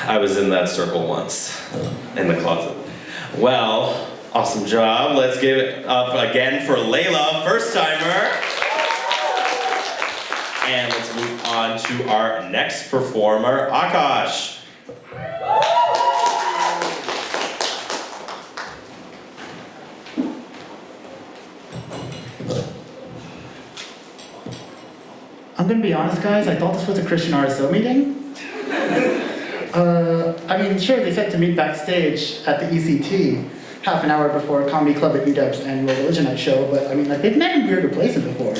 I was in that circle once, in the closet. Well, awesome job. Let's give it up again for Layla, first timer. And let's move on to our next performer, Aakash. I'm gonna be honest, guys, I thought this was a Christian RSO meeting. I mean, sure, they said to meet backstage at the ECT half an hour before Comedy Club at UW's annual Religion Night show, but I mean, like, they've met in weirder places before.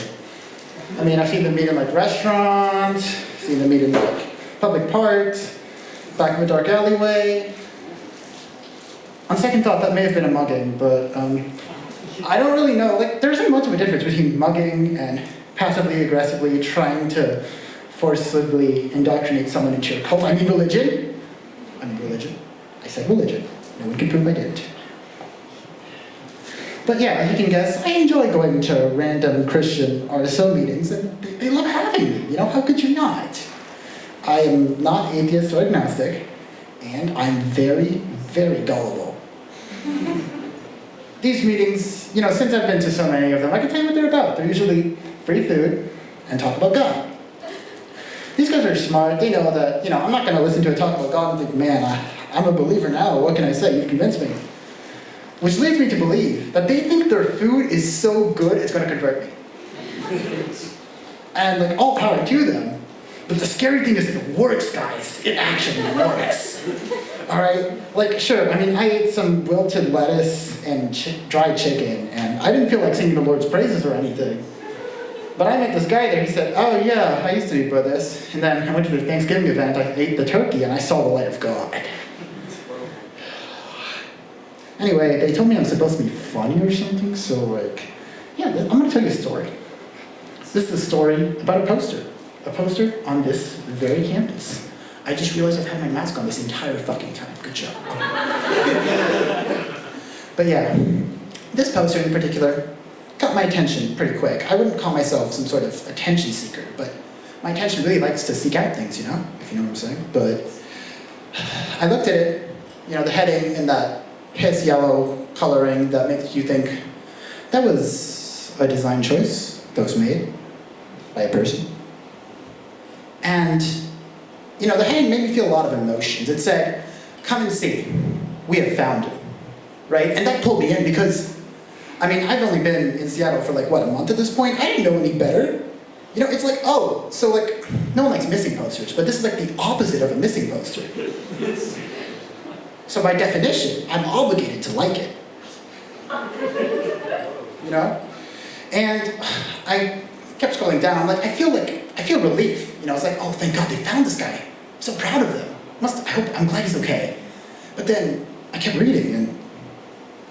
I mean, I've seen them meet in, like, restaurants, seen them meet in, like, public parks, back of a dark alleyway. On second thought, that may have been a mugging, but, I don't really know. Like, there isn't much of a difference between mugging and passively aggressively trying to forcibly indoctrinate someone into your cult. I mean religion. I said religion. No one can prove I didn't. But yeah, as you can guess, I enjoy going to random Christian RSO meetings, and they love having me. You know, how could you not? I am not atheist or agnostic, and I'm very, very gullible. These meetings, you know, since I've been to so many of them, I can tell you what they're about. They're usually free food and talk about God. These guys are smart. They know that, you know, I'm not going to listen to a talk about God and think, man, I'm a believer now. What can I say? You've convinced me. Which leads me to believe that they think their food is so good it's going to convert me. And, like, all power to them. But the scary thing is it works, guys. It actually works. All right? Like, sure, I mean, I ate some wilted lettuce and dried chicken, and I didn't feel like singing the Lord's praises or anything. But I met this guy there, he said, oh yeah, I used to be Buddhist. And then I went to the Thanksgiving event, I ate the turkey, and I saw the light of God. Anyway, they told me I'm supposed to be funny or something, so like, yeah, I'm gonna tell you a story. This is a story about a poster on this very campus. I just realized I've had my mask on this entire fucking time. Good job. But yeah, this poster in particular got my attention pretty quick. I wouldn't call myself some sort of attention seeker, but my attention really likes to seek out things, you know, if you know what I'm saying. But I looked at it, you know, the heading in that piss yellow coloring that makes you think that was a design choice that was made by a person. And, you know, the heading made me feel a lot of emotions. It said, come and see, we have found it, right? And that pulled me in because, I mean, I've only been in Seattle for like, what, a month at this point? I didn't know any better. You know, it's like, oh, so like, no one likes missing posters, but this is like the opposite of a missing poster. So by definition, I'm obligated to like it. You know? And I kept scrolling down, I'm like, I feel relief. You know, it's like, oh, thank God they found this guy. I'm so proud of them. I'm glad he's okay. But then I kept reading and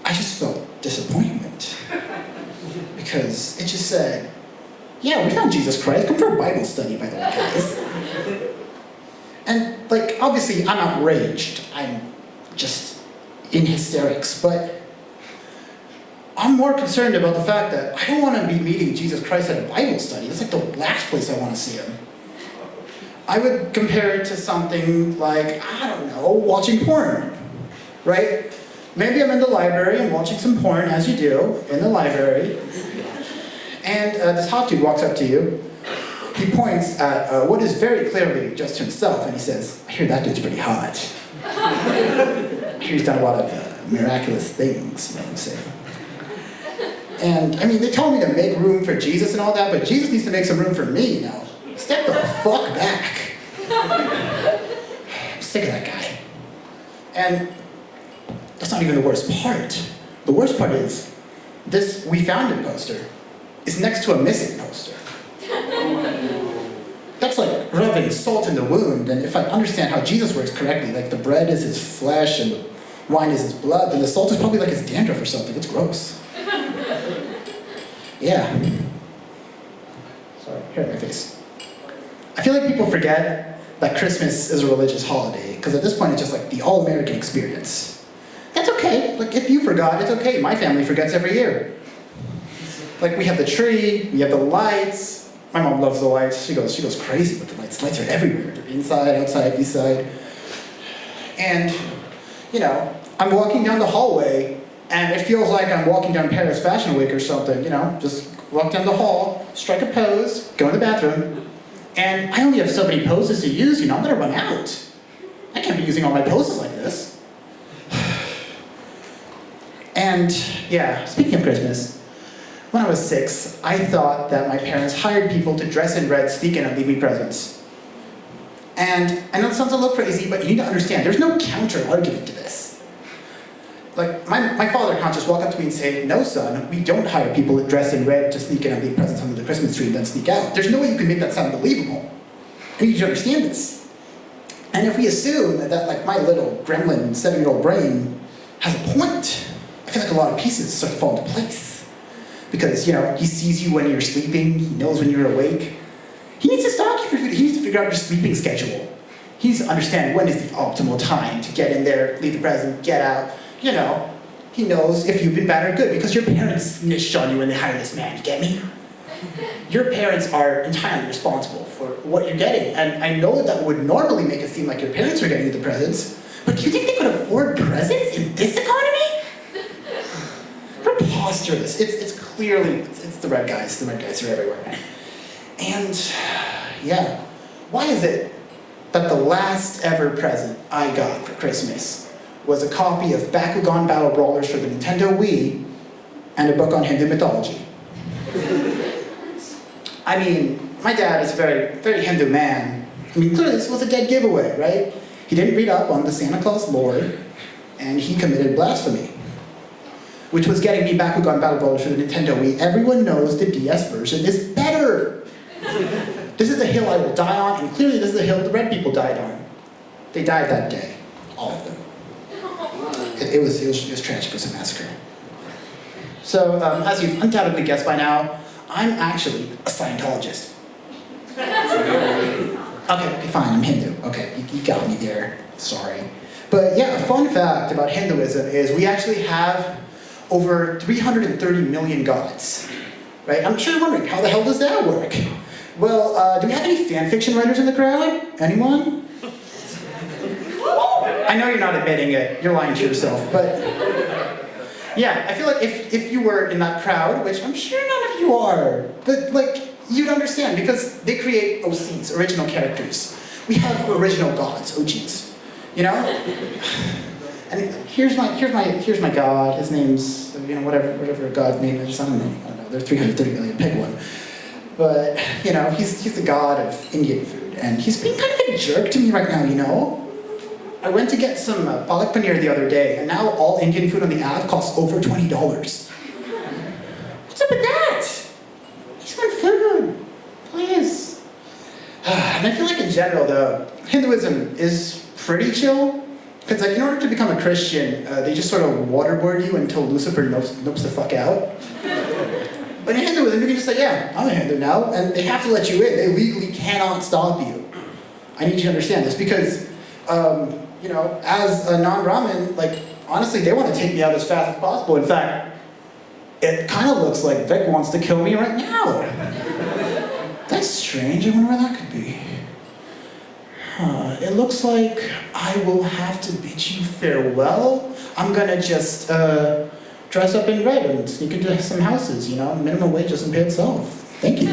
I just felt disappointment. Because it just said, yeah, we found Jesus Christ. Come for a Bible study, by the way, guys. And, like, obviously, I'm outraged. I'm just in hysterics. But I'm more concerned about the fact that I don't want to be meeting Jesus Christ at a Bible study. That's like the last place I want to see him. I would compare it to something like, I don't know, watching porn, right? Maybe I'm in the library and watching some porn, as you do, in the library. And this hot dude walks up to you. He points at what is very clearly just himself, and he says, I hear that dude's pretty hot. I hear he's done a lot of miraculous things, you know what I'm saying? And, I mean, they told me to make room for Jesus and all that, but Jesus needs to make some room for me, you know? Step the fuck back. I'm sick of that guy. And that's not even the worst part. The worst part is, this We Found It poster is next to a missing poster. That's like rubbing salt in the wound, and if I understand how Jesus works correctly, like the bread is his flesh and the wine is his blood, then the salt is probably like his dandruff or something. It's gross. Yeah. Sorry, hair in my face. I feel like people forget that Christmas is a religious holiday, because at this point it's just like the all-American experience. That's okay. Like, if you forgot, it's okay. My family forgets every year. Like, we have the tree, we have the lights. My mom loves the lights. She goes crazy with the lights. Lights are everywhere. They're inside, outside, east side. And, you know, I'm walking down the hallway, and it feels like I'm walking down Paris Fashion Week or something, you know, just walk down the hall, strike a pose, go in the bathroom, and I only have so many poses to use, you know, I'm gonna run out. I can't be using all my poses like this. And, yeah, speaking of Christmas, when I was 6, I thought that my parents hired people to dress in red, sneak in, and leave me presents. And I know it sounds a little crazy, but you need to understand, there's no counter-argument to this. Like, my father can't just walk up to me and say, no, son, we don't hire people that dress in red to sneak in and leave presents under the Christmas tree and then sneak out. There's no way you can make that sound believable. I need you to understand this. And if we assume that like, my little gremlin 7-year-old brain has a point, I feel like a lot of pieces start to fall into place. Because, you know, he sees you when you're sleeping, he knows when you're awake. He needs to stalk you for food. He needs to figure out your sleeping schedule. He needs to understand when is the optimal time to get in there, leave the present, get out. You know, he knows if you've been bad or good because your parents snitched on you when they hired this man, you get me? Your parents are entirely responsible for what you're getting. And I know that would normally make it seem like your parents are getting you the presents, but do you think they could afford presents in this economy? Preposterous. It's clearly, it's the red guys. The red guys are everywhere. And, yeah, why is it that the last ever present I got for Christmas was a copy of Bakugan Battle Brawlers for the Nintendo Wii and a book on Hindu mythology? I mean, my dad is a very, very Hindu man. I mean, clearly this was a dead giveaway, right? He didn't read up on the Santa Claus lore, and he committed blasphemy, which was getting me Bakugan Battle Brawlers for the Nintendo Wii. Everyone knows the DS version is better. This is the hill I will die on, and clearly this is the hill the red people died on. They died that day, all of them. It was tragic. It was a massacre. So, as you've undoubtedly guessed by now, I'm actually a Scientologist. Okay, fine, I'm Hindu. Okay, you got me there. Sorry. But yeah, a fun fact about Hinduism is we actually have over 330 million gods. Right? I'm sure you're wondering, how the hell does that work? Well, do we have any fan fiction writers in the crowd? Anyone? I know you're not admitting it, you're lying to yourself, but yeah, I feel like if you were in that crowd, which I'm sure none of you are, but like, you'd understand because they create OCs, original characters. We have original gods, OGs, you know? And here's my god, his name's, you know, whatever god name is, I don't know, there's 330 million, pick one. But, you know, he's the god of Indian food, and he's being kind of a jerk to me right now, you know? I went to get some palak paneer the other day, and now all Indian food on the app costs over $20. What's up with that? I just want food, please. And I feel like in general, though, Hinduism is pretty chill. Because like, in order to become a Christian, they just sort of waterboard you until Lucifer nopes the fuck out. But in Hinduism, you can just say, yeah, I'm a Hindu now, and they have to let you in. They legally cannot stop you. I need you to understand this because, you know, as a non-Brahmin, like, honestly, they want to take me out as fast as possible. In fact, it kind of looks like Vic wants to kill me right now. That's strange. I wonder where that could be. It looks like I will have to bid you farewell. I'm gonna just dress up in red and sneak into some houses, you know? Minimum wage doesn't pay itself. Thank you.